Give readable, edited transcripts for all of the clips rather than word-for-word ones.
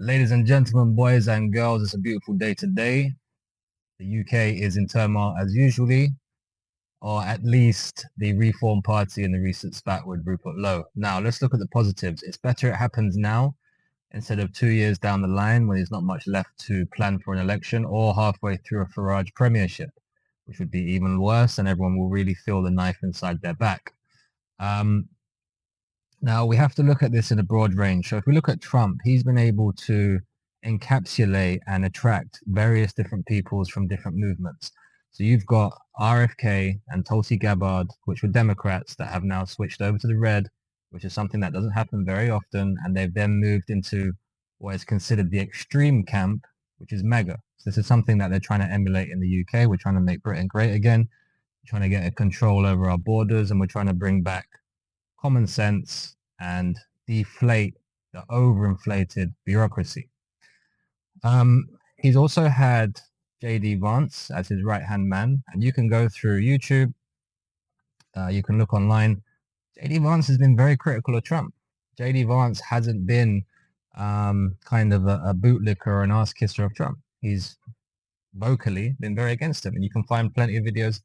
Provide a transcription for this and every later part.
Ladies and gentlemen, boys and girls, it's a beautiful day today. The UK is in turmoil as usually, or at least the Reform Party in the recent spat with Rupert Lowe. Now, let's look at the positives. It's better it happens now instead of 2 years down the line when there's not much left to plan for an election, or halfway through a Farage premiership, which would be even worse, and everyone will really feel the knife inside their back. Now, we have to look at this in a broad range. So if we look at Trump, he's been able to encapsulate and attract various different peoples from different movements. So you've got RFK and Tulsi Gabbard, which were Democrats that have now switched over to the red, which is something that doesn't happen very often. And they've then moved into what is considered the extreme camp, which is MAGA. So this is something that they're trying to emulate in the UK. We're trying to make Britain great again. We're trying to get a control over our borders, and we're trying to bring back common sense and deflate the overinflated bureaucracy. He's also had J.D. Vance as his right-hand man, and you can go through YouTube, you can look online. J.D. Vance has been very critical of Trump. J.D. Vance hasn't been kind of a bootlicker or an ass-kisser of Trump. He's vocally been very against him, and you can find plenty of videos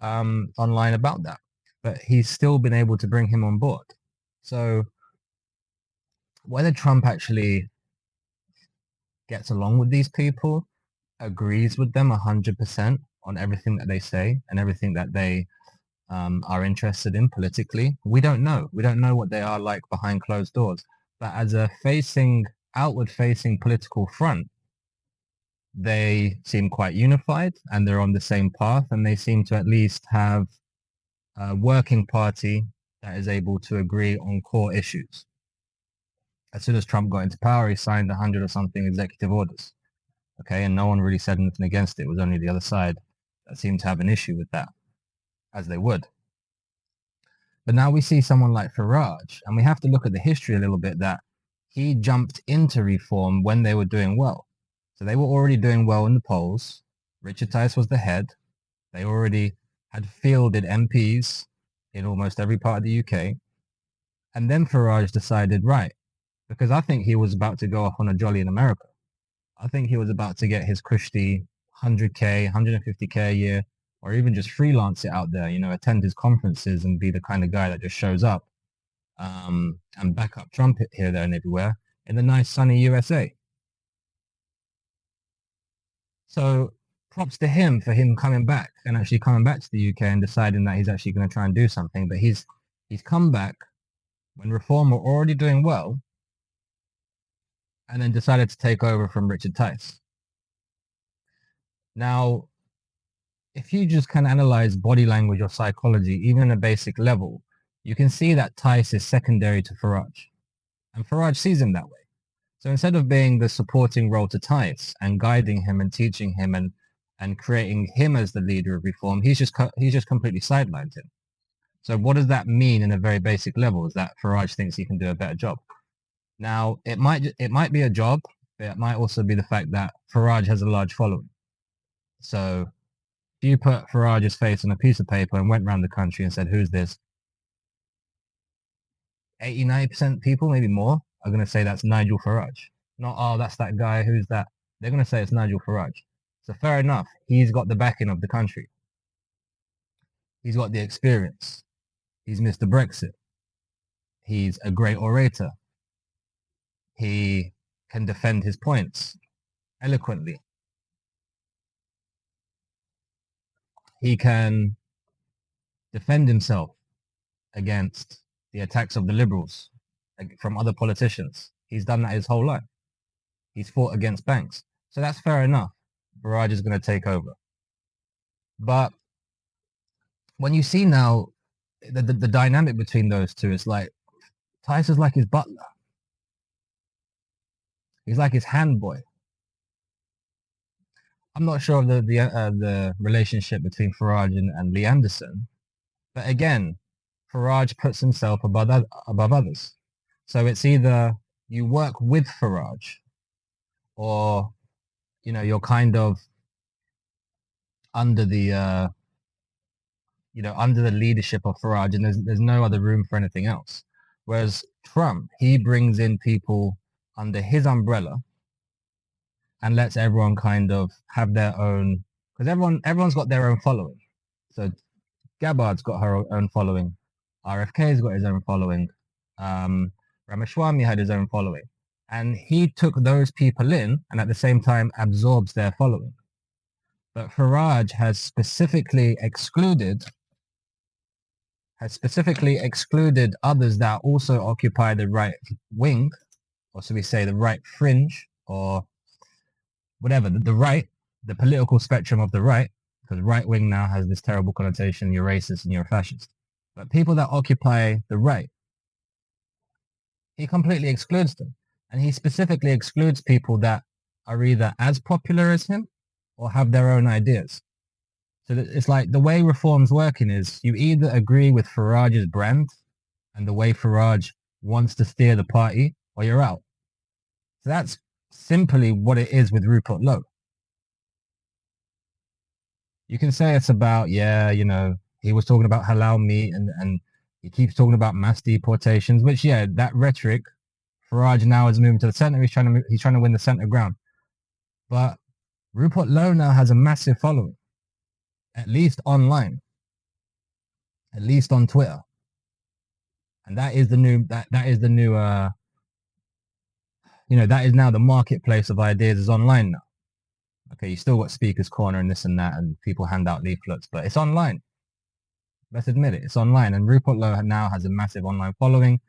online about that. But he's still been able to bring him on board. So whether Trump actually gets along with these people, agrees with them 100% on everything that they say and everything that they are interested in politically, we don't know. We don't know what they are like behind closed doors. But as a outward-facing political front, they seem quite unified and they're on the same path, and they seem to at least have a working party that is able to agree on core issues. As soon as Trump got into power, he signed 100 or something executive orders. Okay, and no one really said anything against it. It was only the other side that seemed to have an issue with that, as they would. But now we see someone like Farage, and we have to look at the history a little bit, that he jumped into Reform when they were doing well. So they were already doing well in the polls. Richard Tice was the head. They already had fielded MPs in almost every part of the UK. And then Farage decided, right, because I think he was about to go off on a jolly in America. I think he was about to get his cushy 100K, 150K a year, or even just freelance it out there, attend his conferences and be the kind of guy that just shows up and back up Trump here, there, and everywhere in the nice sunny USA. So props to him for him coming back and actually coming back to the UK and deciding that he's actually going to try and do something. But he's come back when Reform were already doing well, and then decided to take over from Richard Tice. Now, if you just kind of analyze body language or psychology, even at a basic level, you can see that Tice is secondary to Farage. And Farage sees him that way. So instead of being the supporting role to Tice and guiding him and teaching him and creating him as the leader of Reform, he's just completely sidelined him. So what does that mean in a very basic level? Is that Farage thinks he can do a better job. Now, it might be a job, but it might also be the fact that Farage has a large following. So if you put Farage's face on a piece of paper and went around the country and said, who's this? 80-90% people, maybe more, are going to say that's Nigel Farage. Not, oh, that's that guy, who's that? They're going to say it's Nigel Farage. So fair enough, he's got the backing of the country. He's got the experience. He's Mr. Brexit. He's a great orator. He can defend his points eloquently. He can defend himself against the attacks of the liberals from other politicians. He's done that his whole life. He's fought against banks. So that's fair enough. Farage is going to take over. But when you see now the dynamic between those two, it's like Tice is like his butler. He's like his hand boy. I'm not sure of the relationship between Farage and Lee Anderson, but again, Farage puts himself above others. So it's either you work with Farage, or you're kind of under the under the leadership of Farage, and there's no other room for anything else. Whereas Trump, he brings in people under his umbrella, and lets everyone kind of have their own, because everyone's got their own following. So Gabbard's got her own following, RFK's got his own following, Ramaswamy had his own following, and he took those people in and at the same time absorbs their following. But Farage has specifically excluded others that also occupy the right wing, or so we say the right fringe, or whatever, the political spectrum of the right, because right wing now has this terrible connotation, you're racist and you're a fascist. But people that occupy the right, he completely excludes them. And he specifically excludes people that are either as popular as him or have their own ideas. So it's like the way Reform's working is you either agree with Farage's brand and the way Farage wants to steer the party, or you're out. So that's simply what it is with Rupert Lowe. You can say it's about, yeah, you know, he was talking about halal meat and he keeps talking about mass deportations, which, yeah, that rhetoric, Farage now is moving to the center. He's trying to win the center ground. But Rupert Lowe now has a massive following, at least online, at least on Twitter. And that is the new, that is the new, you know, that is now the marketplace of ideas is online now. Okay, you still got Speaker's Corner and this and that, and people hand out leaflets, but it's online. Let's admit it, it's online. And Rupert Lowe now has a massive online following.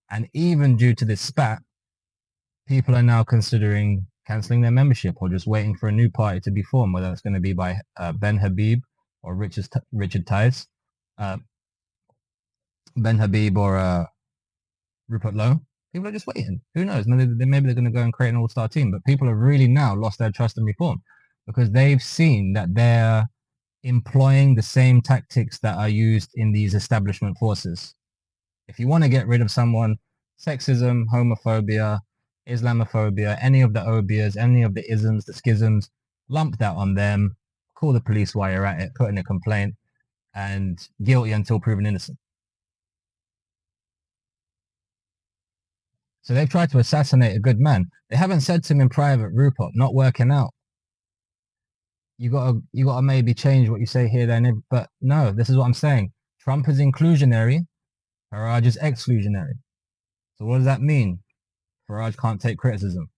And even due to this spat, people are now considering cancelling their membership or just waiting for a new party to be formed, whether it's going to be by Ben Habib or Richard Tice, Ben Habib or Rupert Lowe. People are just waiting. Who knows? Maybe they're going to go and create an all-star team. But people have really now lost their trust in Reform because they've seen that they're employing the same tactics that are used in these establishment forces. If you want to get rid of someone, sexism, homophobia, Islamophobia, any of the obias, any of the isms, the schisms, lump that on them, call the police while you're at it, put in a complaint, and guilty until proven innocent. So they've tried to assassinate a good man. They haven't said to him in private, Rupert, not working out. You gotta maybe change what you say here, then. But no, this is what I'm saying. Trump is inclusionary, Farage is exclusionary. So what does that mean? Farage can't take criticism.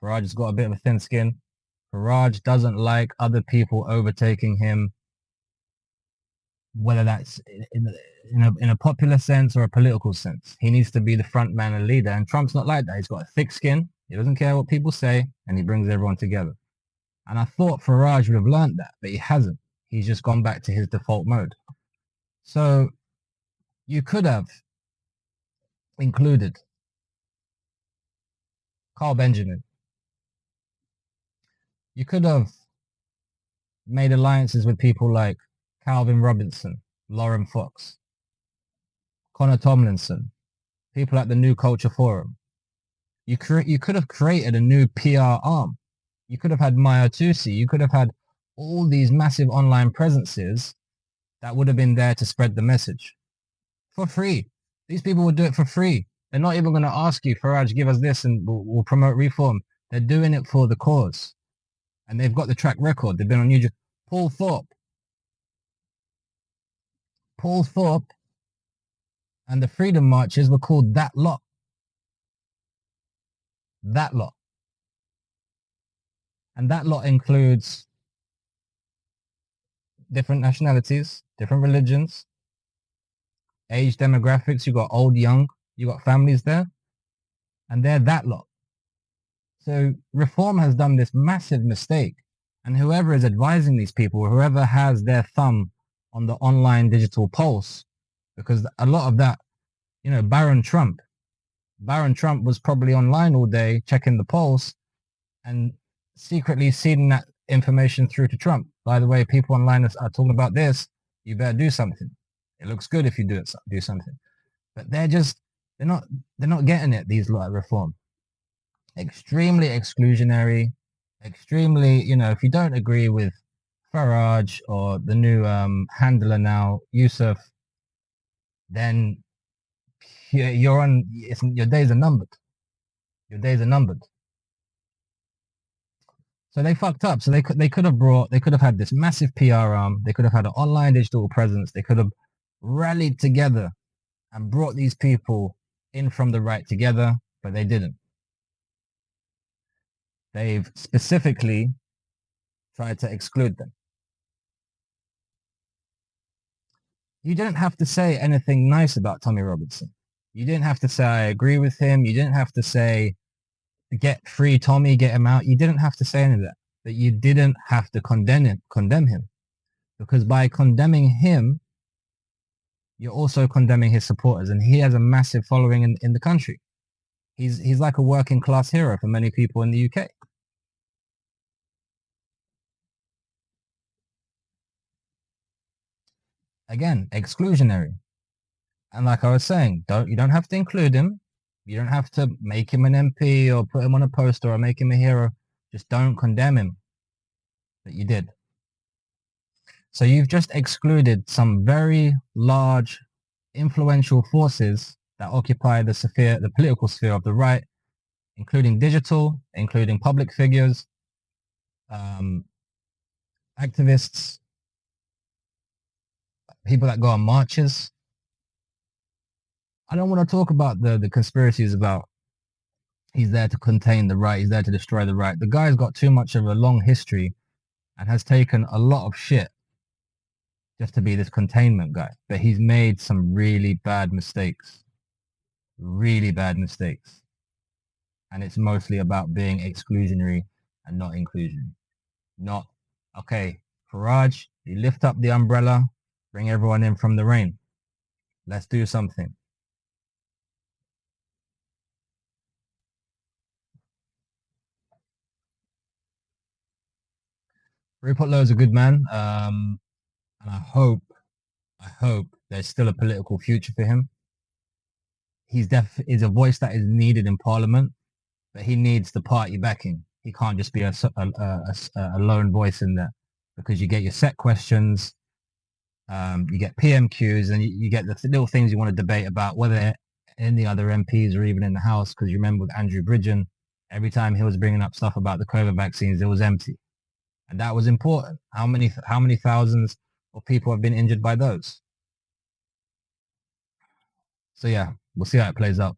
Farage has got a bit of a thin skin. Farage doesn't like other people overtaking him, whether that's in a popular sense or a political sense. He needs to be the front man and leader, and Trump's not like that. He's got a thick skin. He doesn't care what people say, and he brings everyone together. And I thought Farage would have learned that, but he hasn't. He's just gone back to his default mode. So you could have included Carl Benjamin. You could have made alliances with people like Calvin Robinson, Lauren Fox, Connor Tomlinson, people at the New Culture Forum. You could have created a new PR arm. You could have had Maya Tusi. You could have had all these massive online presences that would have been there to spread the message for free. These people would do it for free. They're not even going to ask you, Farage, give us this and we'll promote Reform. They're doing it for the cause. And they've got the track record. They've been on YouTube. Paul Thorpe and the Freedom Marches were called That Lot. That Lot. And that lot includes different nationalities, different religions, age demographics. You got old, young, you got families there, and they're that lot. So Reform has done this massive mistake, and whoever is advising these people, whoever has their thumb on the online digital pulse, because a lot of that, you know, Baron Trump was probably online all day checking the pulse and secretly seeding that information through to Trump. By the way, people online are talking about this. You better do something. It looks good if you do something. But they're not getting it. These lot of Reform, extremely exclusionary, extremely. You know, if you don't agree with Farage or the new handler now, Yusuf, then you're on. Your days are numbered. Your days are numbered. So they fucked up. So they could have had this massive PR arm. They could have had an online digital presence. They could have rallied together and brought these people in from the right together, but they didn't. They've specifically tried to exclude them. You didn't have to say anything nice about Tommy Robinson. You didn't have to say I agree with him. You didn't have to say get free Tommy, get him out. You didn't have to say any of that. But you didn't have to condemn him. Because by condemning him, you're also condemning his supporters. And he has a massive following in the country. He's like a working class hero for many people in the UK. Again, exclusionary. And like I was saying, you don't have to include him. You don't have to make him an MP or put him on a poster or make him a hero. Just don't condemn him. But you did. So you've just excluded some very large, influential forces that occupy the political sphere of the right, including digital, including public figures, activists, people that go on marches. I don't want to talk about the conspiracies about he's there to contain the right, he's there to destroy the right. The guy's got too much of a long history and has taken a lot of shit just to be this containment guy. But he's made some really bad mistakes. Really bad mistakes. And it's mostly about being exclusionary and not inclusionary. Not, okay, Farage, you lift up the umbrella, bring everyone in from the rain. Let's do something. Rupert Lowe is a good man. And I hope there's still a political future for him. He's a voice that is needed in Parliament, but he needs the party backing. He can't just be a lone voice in there, because you get your set questions, you get PMQs, and you get the little things you want to debate about, whether any other MPs or even in the House. Because you remember with Andrew Bridgen, every time he was bringing up stuff about the COVID vaccines, it was empty, and that was important. How many thousands of people have been injured by those? So yeah, we'll see how it plays out.